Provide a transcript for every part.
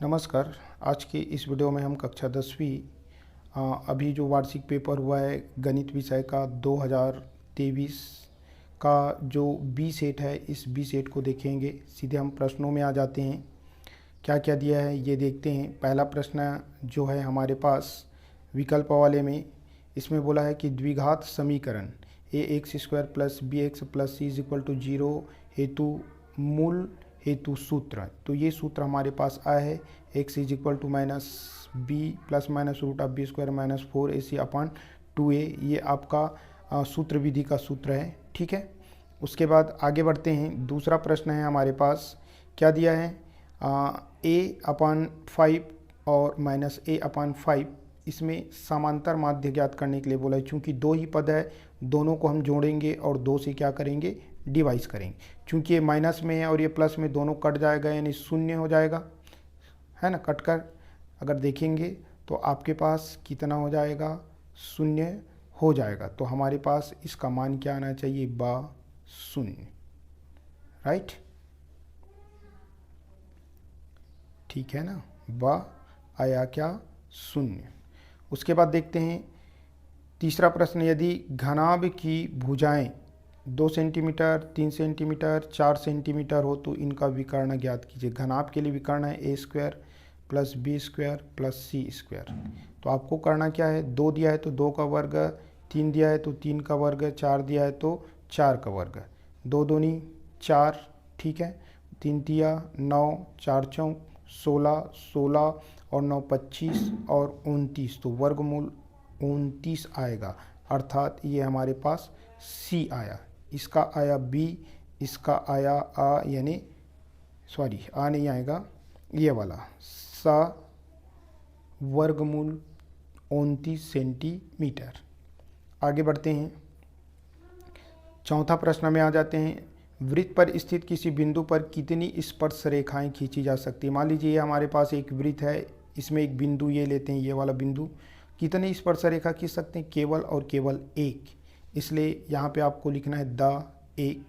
नमस्कार। आज के इस वीडियो में हम कक्षा 10वीं अभी जो वार्षिक पेपर हुआ है गणित विषय का 2023 का जो बी सेट है, इस बी सेट को देखेंगे। सीधे हम प्रश्नों में आ जाते हैं। क्या क्या दिया है ये देखते हैं। पहला प्रश्न जो है हमारे पास विकल्प वाले में, इसमें बोला है कि द्विघात समीकरण ax² plus bx plus c equal to 0 हेतु मूल हेतु सूत्र। तो ये सूत्र हमारे पास आया है x is equal to minus B plus minus root of b² minus 4ac upon 2a। ये आपका सूत्र विधि का सूत्र है, ठीक है। उसके बाद आगे बढ़ते हैं। दूसरा प्रश्न है हमारे पास, क्या दिया है a/5 और माइनस a/5। इसमें समांतर माध्य ज्ञात करने के लिए बोला है। चूँकि दो ही पद है, दोनों को हम जोड़ेंगे और दो से क्या करेंगे, डिवाइस करेंगे। चूँकि ये माइनस में है और ये प्लस में, दोनों कट जाएगा यानी शून्य हो जाएगा, है ना। कटकर अगर देखेंगे तो आपके पास कितना हो जाएगा, शून्य हो जाएगा। तो हमारे पास इसका मान क्या आना चाहिए, शून्य, राइट, ठीक है ना। आया क्या, शून्य। उसके बाद देखते हैं तीसरा प्रश्न, यदि घनाभ की भुजाएं 2 सेंटीमीटर, 3 सेंटीमीटर, 4 सेंटीमीटर हो तो इनका विकर्ण ज्ञात कीजिए। घनाभ के लिए विकर्ण है a² plus b² plus c²। तो आपको करना क्या है, 2 दिया है तो 2 का वर्ग, 3 दिया है तो 3 का वर्ग, 4 दिया है तो 4 का वर्ग, 2 दूनी 4, ठीक है। 3 तिया 9, 4 चौक 16, 16 और 9 25 और 29, तो वर्गमूल 29 आएगा। अर्थात ये हमारे पास C आया। इसका आया B, इसका आया आ, यानी सॉरी आ नहीं आएगा, ये वाला सा वर्गमूल 29 सेंटीमीटर। आगे बढ़ते हैं, चौथा प्रश्न में आ जाते हैं। वृत्त पर स्थित किसी बिंदु पर कितनी स्पर्श रेखाएं खींची जा सकती है। मान लीजिए हमारे पास एक वृत्त है, इसमें एक बिंदु ये लेते हैं, ये वाला बिंदु। कितनी स्पर्श रेखा खींच सकते हैं, केवल और केवल एक। इसलिए यहाँ पे आपको लिखना है एक।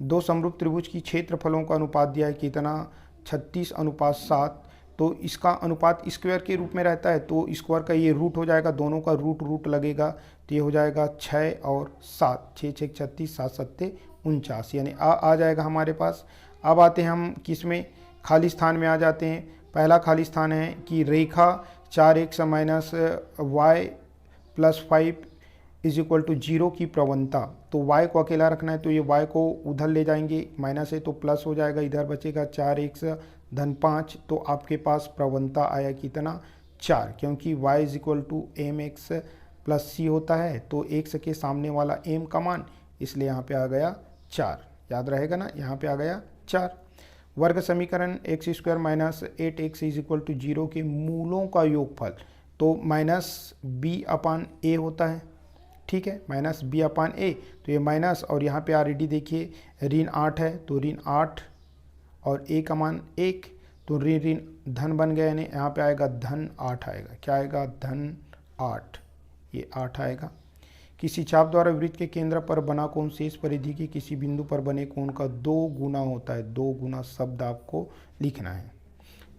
दो समरूप त्रिभुज की क्षेत्रफलों का अनुपात दिया है कितना, 36:7। तो इसका अनुपात स्क्वायर के रूप में रहता है, तो स्क्वायर का ये रूट हो जाएगा, दोनों का रूट लगेगा, तो ये हो जाएगा 6 और 7, 6 6 36, 7 7 49, यानी आ जाएगा हमारे पास। अब आते हैं हम किस में, खाली स्थान में आ जाते हैं। पहला खाली स्थान है कि रेखा 4x minus y plus 5 is equal to 0 की प्रवणता। तो y को अकेला रखना है, तो ये y को उधर ले जाएंगे, माइनस है तो प्लस हो जाएगा, इधर बचेगा 4x धन 5। तो आपके पास प्रवणता आया कितना, 4, क्योंकि y is equal to mx plus c होता है, तो x के सामने वाला m का मान, इसलिए यहाँ पे आ गया 4। याद रहेगा ना, यहाँ पे आ गया 4। वर्ग समीकरण x² minus 8x is equal to 0 के मूलों का योगफल, तो माइनस b/a होता है, ठीक है, माइनस b/a। तो ये माइनस, और यहाँ पे ऑलरेडी देखिए ऋण 8 है, तो ऋण 8 और a का मान 1, तो ऋण धन बन गया, यानी यहाँ पे आएगा धन 8 आएगा। क्या आएगा, धन 8, ये 8 आएगा। किसी चाप द्वारा वृत्त के केंद्र पर बना कोण शेष परिधि के किसी बिंदु पर बने कोण का 2 गुना होता है। 2 गुना शब्द आपको लिखना है।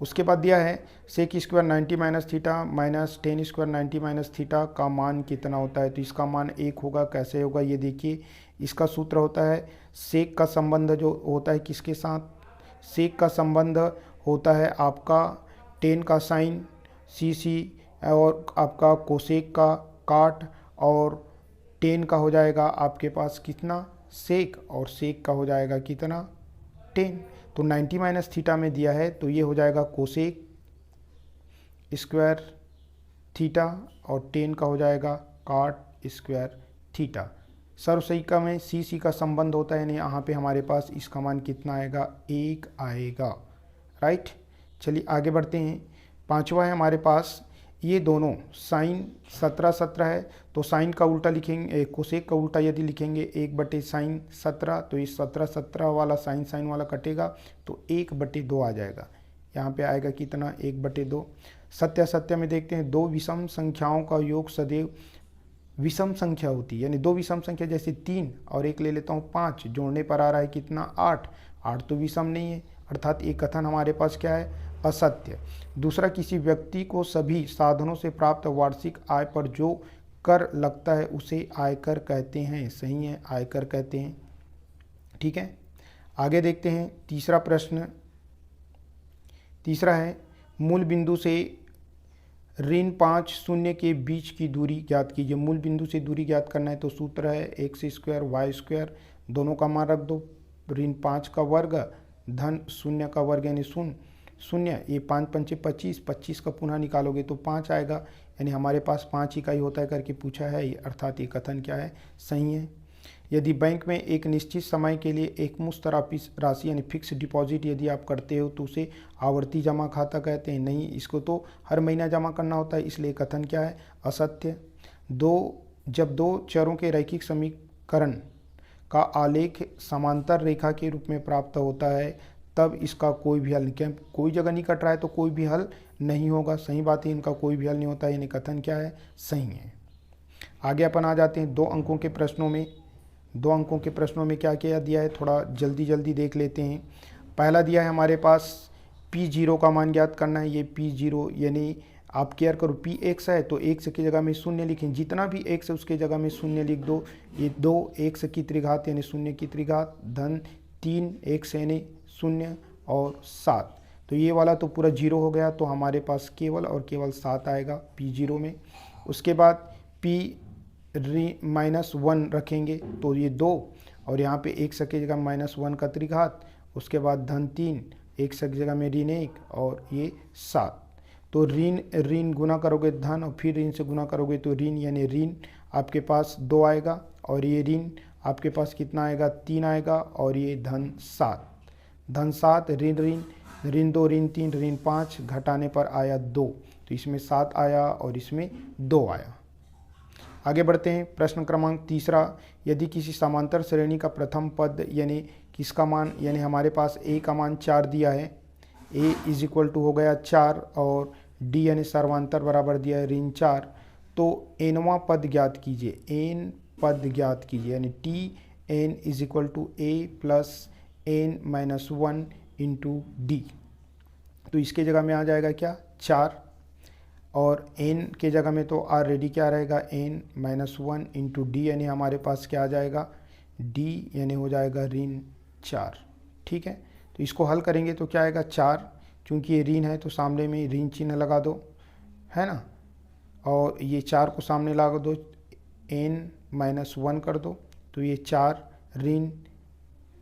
उसके बाद दिया है sec² 90 minus theta minus tan² 90 minus theta का मान कितना होता है। तो इसका मान 1 होगा। कैसे होगा ये देखिए, इसका सूत्र होता है सेक का संबंध जो होता है किसके साथ, सेक का संबंध होता है आपका टेन का साइन सी और आपका कोसेक का काट, और टेन का हो जाएगा आपके पास कितना, सेक, और सेक का हो जाएगा कितना, टेन। तो 90 माइनस थीटा में दिया है, तो ये हो जाएगा कोसेक स्क्वायर थीटा, और टेन का हो जाएगा काट स्क्वायर थीटा। सर्वसहिका में सी का संबंध होता है, यानी यहाँ पे हमारे पास इसका मान कितना आएगा, 1 आएगा, राइट। चलिए आगे बढ़ते हैं। पांचवा है हमारे पास, ये दोनों साइन 17 17 है, तो साइन का उल्टा लिखेंगे, कोसेक का उल्टा यदि लिखेंगे 1/sin 17, तो इस 17 17 वाला साइन वाला कटेगा, तो 1/2 आ जाएगा। यहाँ पे आएगा कितना, 1/2। सत्य सत्य में देखते हैं, दो विषम संख्याओं का योग सदैव विषम संख्या होती है, यानी दो विषम संख्या जैसे 3 और एक ले लेता हूँ 5, जोड़ने पर आ रहा है कितना, 8। 8 तो विषम नहीं है, अर्थात एक कथन हमारे पास क्या है, असत्य। दूसरा, किसी व्यक्ति को सभी साधनों से प्राप्त वार्षिक आय पर जो कर लगता है उसे आयकर कहते हैं। सही है, आयकर कहते हैं। ठीक है, आगे देखते हैं तीसरा प्रश्न। तीसरा है, मूल बिंदु से ऋण 5 शून्य के बीच की दूरी ज्ञात कीजिए। मूल बिंदु से दूरी ज्ञात करना है तो सूत्र है एक्स स्क्वायर वाई स्क्वायर, दोनों का मान रख दो, ऋण 5 का वर्ग धन शून्य का वर्ग यानी शून्य, ये 5 पंचे 25, 25 का पुनः निकालोगे तो 5 आएगा, यानी हमारे पास 5 इकाई होता है करके पूछा है, अर्थात ये कथन क्या है, सही है। यदि बैंक में एक निश्चित समय के लिए एक मुश्त राशि यानी फिक्स डिपॉजिट यदि आप करते हो तो उसे आवर्ती जमा खाता कहते हैं। नहीं, इसको तो हर महीना जमा करना होता है, इसलिए कथन क्या है, असत्य। जब दो चरों के रैखिक समीकरण का आलेख समांतर रेखा के रूप में प्राप्त होता है तब इसका कोई भी हल, क्या कोई जगह नहीं कट रहा है तो कोई भी हल नहीं होगा। सही बात है, इनका कोई भी हल नहीं होता, यानी कथन क्या है, सही है। आगे अपन आ जाते हैं 2 अंकों के प्रश्नों में। 2 अंकों के प्रश्नों में क्या क्या दिया है, थोड़ा जल्दी देख लेते हैं। पहला दिया है हमारे पास P0 का मान ज्ञात करना है। ये P0 यानी आप केयर करो, P x है तो x की जगह में शून्य लिखें, जितना भी x है उसके जगह में शून्य लिख दो। ये 2 x की त्रिघात यानी शून्य की त्रिघात धन 3 x यानी शून्य और 7, तो ये वाला तो पूरा 0 हो गया, तो हमारे पास केवल और केवल 7 आएगा P0 में। उसके बाद P -1 रखेंगे तो ये 2 और यहाँ पे x की जगह -1 का त्रिघात, उसके बाद धन 3, x की जगह में ऋण 1 और ये 7, तो ऋण गुना करोगे धन और फिर ऋण से गुना करोगे तो ऋण यानी ऋण आपके पास 2 आएगा और ये ऋण आपके पास कितना आएगा, 3 आएगा और ये धन 7 ऋण 2 ऋण 3 ऋण 5 घटाने पर आया 2, तो इसमें 7 आया और इसमें 2 आया। आगे बढ़ते हैं प्रश्न क्रमांक तीसरा। यदि किसी समांतर श्रेणी का प्रथम पद यानी किसका मान, यानी हमारे पास a का मान 4 दिया है, a = हो गया 4 और d यानी सर्वांतर बराबर दिया है ऋण 4, तो nवां पद ज्ञात कीजिए। n पद ज्ञात कीजिए यानी Tn = a + n - 1 × d, तो इसके जगह में आ जाएगा क्या, 4 और n के जगह में तो ऑलरेडी क्या रहेगा, n - 1 × d यानी हमारे पास क्या आ जाएगा, d यानी हो जाएगा ऋण 4। ठीक है, तो इसको हल करेंगे तो क्या आएगा, 4, क्योंकि ये ऋण है तो सामने में ऋण चिन्ह लगा दो, है ना, और ये 4 को सामने लगा दो, n - 1 कर दो, तो ये 4 ऋण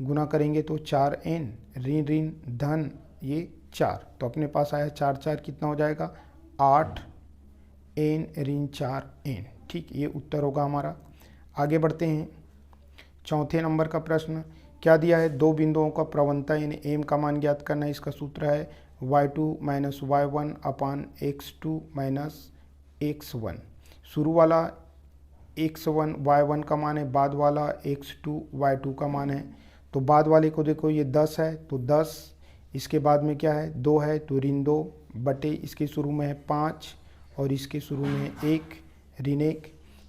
गुना करेंगे तो 4n ऋण धन ये 4, तो अपने पास आया 4 4 कितना हो जाएगा, 8n ऋण 4n। ठीक, ये उत्तर होगा हमारा। आगे बढ़ते हैं चौथे नंबर का प्रश्न। क्या दिया है, 2 बिंदुओं का प्रवणता यानी m का मान ज्ञात करना है। इसका सूत्र है y2 - y1 अपान x2 - x1। शुरू वाला x1 y1 का मान है, बाद वाला x2 y2 का मान है। तो बाद वाले को देखो, ये 10 है तो 10, इसके बाद में क्या है, 2 है तो ऋण 2 बटे इसके शुरू में है 5 और इसके शुरू में है 1 ऋण 1,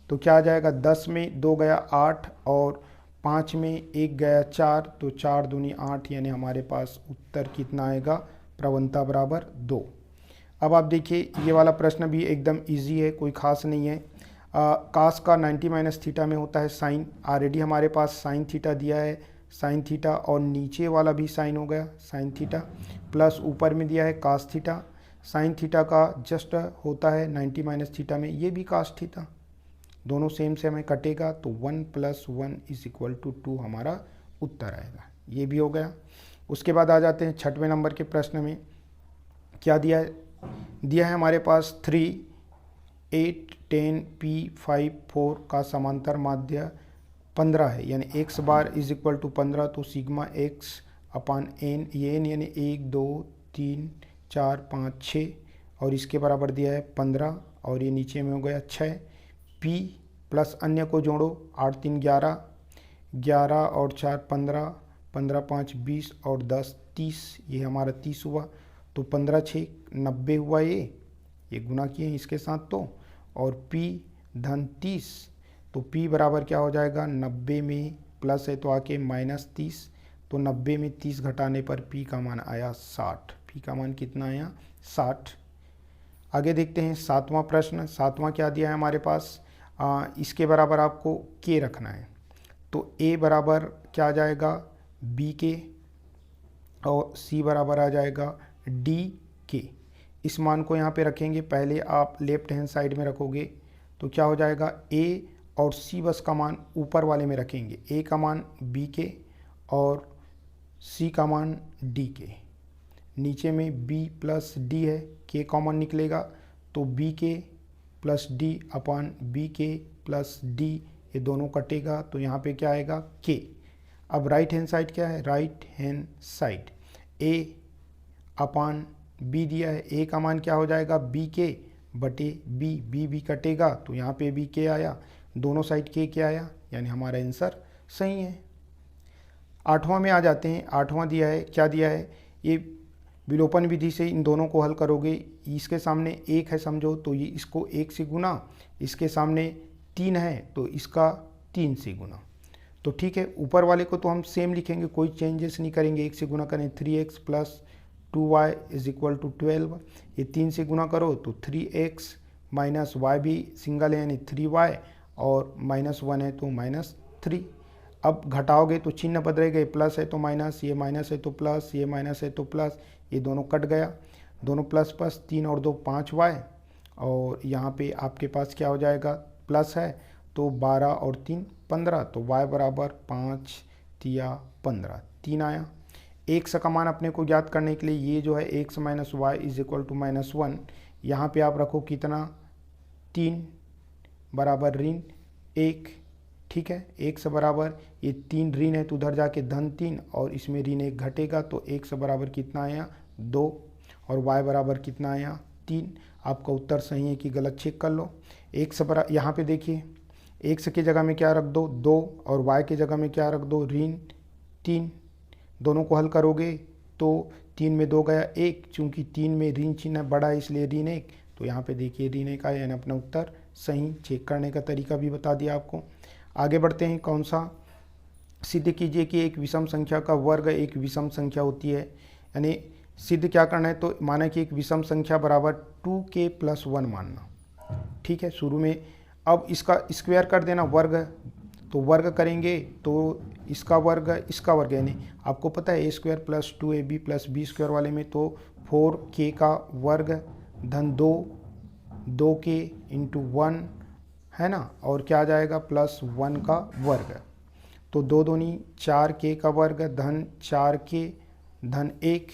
तो क्या आ जाएगा, 10 में 2 गया 8 और 5 में 1 गया 4, तो 4 दूनी 8, यानी हमारे पास उत्तर कितना आएगा, प्रवणता बराबर 2। अब आप देखिए ये वाला प्रश्न भी एकदम इजी है, कोई खास नहीं है। कास का 90 - थीटा में होता है साइन, ऑलरेडी हमारे पास साइन थीटा दिया है, साइन थीटा और नीचे वाला भी साइन हो गया साइन थीटा, प्लस ऊपर में दिया है कास थीटा। साइन थीटा का जस्ट होता है 90 - थीटा में, ये भी कास थीटा, दोनों सेम से हमें कटेगा तो 1 + 1 = 2 हमारा उत्तर आएगा। ये भी हो गया। उसके बाद आ जाते हैं 6वें नंबर के प्रश्न में। क्या दिया है हमारे पास 3, 8, 10, P5, 4 का समांतर माध्य 15 है, यानी x बार = 15, तो सिग्मा x अपान n, ये n यानी 1 2 3 4 5 6 और इसके बराबर दिया है 15 और ये नीचे में हो गया 6। p प्लस अन्य को जोड़ो, 8 3 11, 11 और 4 15, 15 5 20 और 10 30, ये हमारा 30 हुआ, तो 15 6 90 हुआ, ये गुना किए इसके साथ तो, और p धन 30, तो p बराबर क्या हो जाएगा, 90 में प्लस है तो आके -30, तो 90 में 30 घटाने पर p का मान आया 60, पी का मान कितना आया 60। आगे देखते हैं 7वां प्रश्न। 7वां क्या दिया है हमारे पास, इसके बराबर आपको के रखना है। तो ए बराबर क्या आ जाएगा बी के और सी बराबर आ जाएगा डी के। इस मान को यहाँ पे रखेंगे, पहले आप लेफ्ट हैंड साइड में रखोगे तो क्या हो जाएगा ए और सी बस का मान ऊपर वाले में रखेंगे, ए का मान बी के और सी का मान डी के। नीचे में बी प्लस डी है, के कॉमन निकलेगा तो बी के प्लस डी अपान बी के प्लस डी, ये दोनों कटेगा तो यहाँ पे क्या आएगा के। अब राइट हैंड साइड क्या है, राइट हैंड साइड ए अपान बी दिया है, ए का मान क्या हो जाएगा बी के बटे बी, बी भी कटेगा तो यहाँ पे बी के आया, दोनों साइड के क्या आया, यानी हमारा आंसर सही है। 8वां में आ जाते हैं। 8वां दिया है, क्या दिया है, ये विलोपन विधि से इन दोनों को हल करोगे। इसके सामने 1 है समझो तो ये इसको 1 से गुना, इसके सामने 3 है तो इसका 3 से गुना। तो ठीक है, ऊपर वाले को तो हम सेम लिखेंगे, कोई चेंजेस नहीं करेंगे। 1 से गुना करें 3x plus 2y is equal to 12। ये 3 से गुना करो तो 3x माइनस वाई भी सिंगल है यानी 3y और -1 है तो -3। अब घटाओगे तो चिन्ह बदलेगा, प्लस है तो माइनस, ये माइनस है तो प्लस, ये माइनस है तो प्लस, ये दोनों कट गया, दोनों प्लस प्लस, 3 और 2 5y और यहाँ पे आपके पास क्या हो जाएगा प्लस है तो 12 और 3 15, तो y बराबर 5 तिया 15, 3 आया। x का मान अपने को ज्ञात करने के लिए ये जो है x minus Y is equal to -1, यहाँ पे आप रखो कितना 3 बराबर ऋण 1, ठीक है। x बराबर ये 3 ऋण है तो उधर जाके धन 3 और इसमें ऋण 1 घटेगा तो x बराबर कितना आया 2 और y बराबर कितना आया 3। आपका उत्तर सही है कि गलत चेक कर लो। x बराबर यहाँ पे देखिए x की जगह में क्या रख दो 2 और y की जगह में क्या रख दो ऋण 3। दोनों को हल करोगे तो 3 में 2 गया 1, चूँकि 3 में ऋण चिन्ह बड़ा है इसलिए ऋण 1, तो यहाँ पे देखिए ऋण 1 आया, यानी अपना उत्तर सही। चेक करने का तरीका भी बता दिया आपको। आगे बढ़ते हैं। कौन सा, सिद्ध कीजिए कि एक विषम संख्या का वर्ग एक विषम संख्या होती है। यानी सिद्ध क्या करना है, तो माना कि एक विषम संख्या बराबर 2k + 1 मानना, ठीक है। शुरू में अब इसका स्क्वायर कर देना, वर्ग, तो वर्ग करेंगे तो इसका वर्ग यानी आपको पता है a² + 2ab + b² वाले में तो 4k का वर्ग धन 2k × 1 है ना, और क्या आ जाएगा +1 का वर्ग, तो 2 दूनी 4k का वर्ग धन 4k धन 1।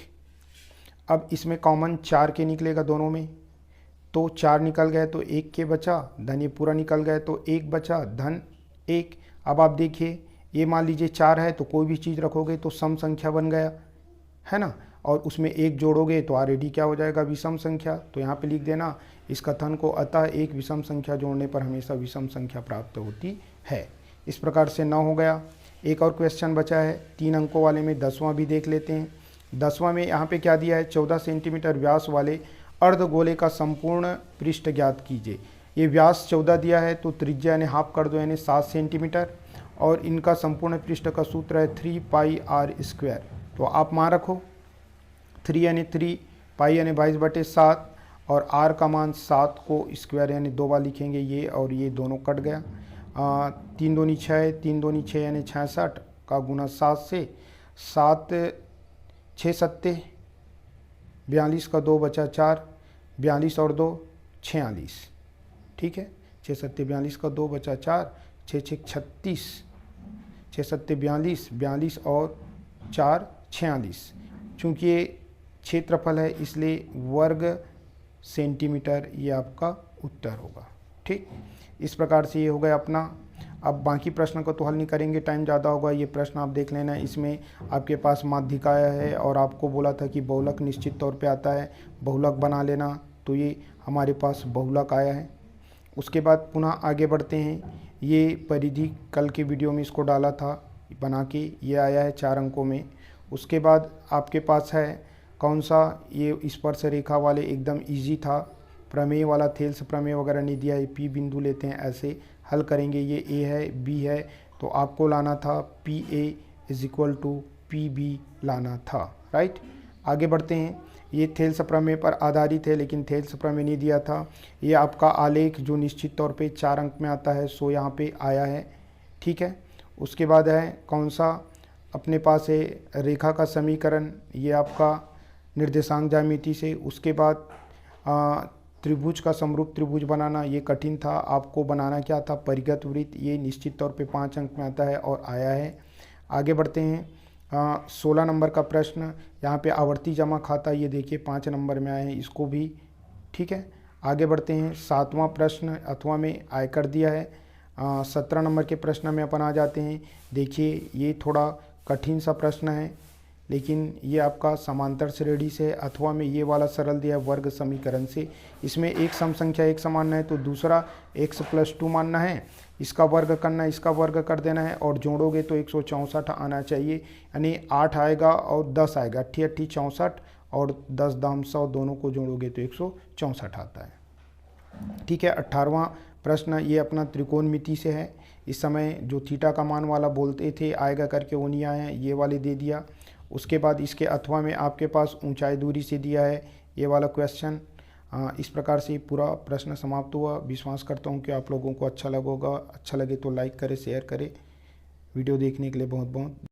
अब इसमें कॉमन 4k निकलेगा दोनों में, तो 4 निकल गए तो 1k बचा, धन ये पूरा निकल गए तो 1 बचा धन 1। अब आप देखिए ये मान लीजिए 4 है तो कोई भी चीज़ रखोगे तो सम संख्या बन गया है ना, और उसमें 1 जोड़ोगे तो ऑलरेडी क्या हो जाएगा विषम संख्या। तो यहाँ पे लिख देना इस कथन को, अतः एक विषम संख्या जोड़ने पर हमेशा विषम संख्या प्राप्त होती है। इस प्रकार से 9 हो गया। एक और क्वेश्चन बचा है 3 अंकों वाले में, 10वां भी देख लेते हैं। 10वां में यहाँ पे क्या दिया है, 14 सेंटीमीटर व्यास वाले अर्धगोले का संपूर्ण पृष्ठ ज्ञात कीजिए। ये व्यास 14 दिया है तो त्रिज्या यानी हाफ कर दो यानी 7 सेंटीमीटर, और इनका संपूर्ण पृष्ठ का सूत्र है 3πr²। तो आप मान रखो 3 यानी 3, पाई यानी 22/7 और r का मान 7 को स्क्वायर यानी 2 बार लिखेंगे, ये और ये दोनों कट गया। 3 दूनी 6, 3 दूनी 6 यानी 66 का गुना 7 से, 7 6 सत्ते 42 का 2 बचा 4, 42 और 2 46, ठीक है। 6 सत्ते 42 का 2 बचा 4, 6 6 36, 6 सत्ते 42, 42 और 4 46। चूँकि ये क्षेत्रफल है इसलिए वर्ग सेंटीमीटर ये आपका उत्तर होगा, ठीक। इस प्रकार से ये हो गया अपना। अब बाकी प्रश्न को तो हल नहीं करेंगे, टाइम ज़्यादा होगा। ये प्रश्न आप देख लेना, इसमें आपके पास माध्यिका है और आपको बोला था कि बहुलक निश्चित तौर पे आता है, बहुलक बना लेना, तो ये हमारे पास बहुलक आया है। उसके बाद पुनः आगे बढ़ते हैं। ये परिधि कल के वीडियो में इसको डाला था बना के, ये आया है 4 अंकों में। उसके बाद आपके पास है कौन सा, ये स्पर्श रेखा वाले एकदम इजी था, प्रमेय वाला थेल्स प्रमेय वगैरह नहीं दिया है, P बिंदु लेते हैं ऐसे हल करेंगे। ये A है B है तो आपको लाना था PA = PB लाना था, राइट। आगे बढ़ते हैं। ये थेल्स प्रमेय पर आधारित है, लेकिन थेल्स प्रमेय नहीं दिया था। ये आपका आलेख जो निश्चित तौर पे 4 अंक में आता है, सो यहाँ पे आया है। ठीक है, उसके बाद है कौन सा अपने पास है रेखा का समीकरण, ये आपका निर्देशांक ज्यामिति से। उसके बाद त्रिभुज का समरूप त्रिभुज बनाना, ये कठिन था। आपको बनाना क्या था, परिगत वृत्त, ये निश्चित तौर पे 5 अंक में आता है और आया है। आगे बढ़ते हैं 16 नंबर का प्रश्न, यहाँ पे आवर्ती जमा खाता, ये देखिए 5 नंबर में आए हैं, इसको भी। ठीक है, आगे बढ़ते हैं 7वां प्रश्न, अथवा में आयकर दिया है। 17 नंबर के प्रश्न में अपन आ जाते हैं। देखिए ये थोड़ा कठिन सा प्रश्न है, लेकिन ये आपका समांतर श्रेणी से, अथवा में ये वाला सरल दिया है वर्ग समीकरण से। इसमें एक सम संख्या एक समान है, तो दूसरा x+2 मानना है, इसका वर्ग करना है, इसका वर्ग कर देना है, और जोड़ोगे तो 164 आना चाहिए, यानी 8 आएगा और 10 आएगा, 8 8 64, और 10 दाम 100, दोनों को जोड़ोगे तो 164 आता है। ठीक है, 18वां प्रश्न, ये अपना त्रिकोणमिति से है। इस समय जो थीटा का मान वाला बोलते थे आएगा करके, वो नहीं आया है, ये वाले दे दिया। उसके बाद इसके अथवा में आपके पास ऊंचाई दूरी से दिया है ये वाला क्वेश्चन। इस प्रकार से पूरा प्रश्न समाप्त हुआ। विश्वास करता हूँ कि आप लोगों को अच्छा लगेगा। अच्छा लगे तो लाइक करें, शेयर करें। वीडियो देखने के लिए बहुत बहुत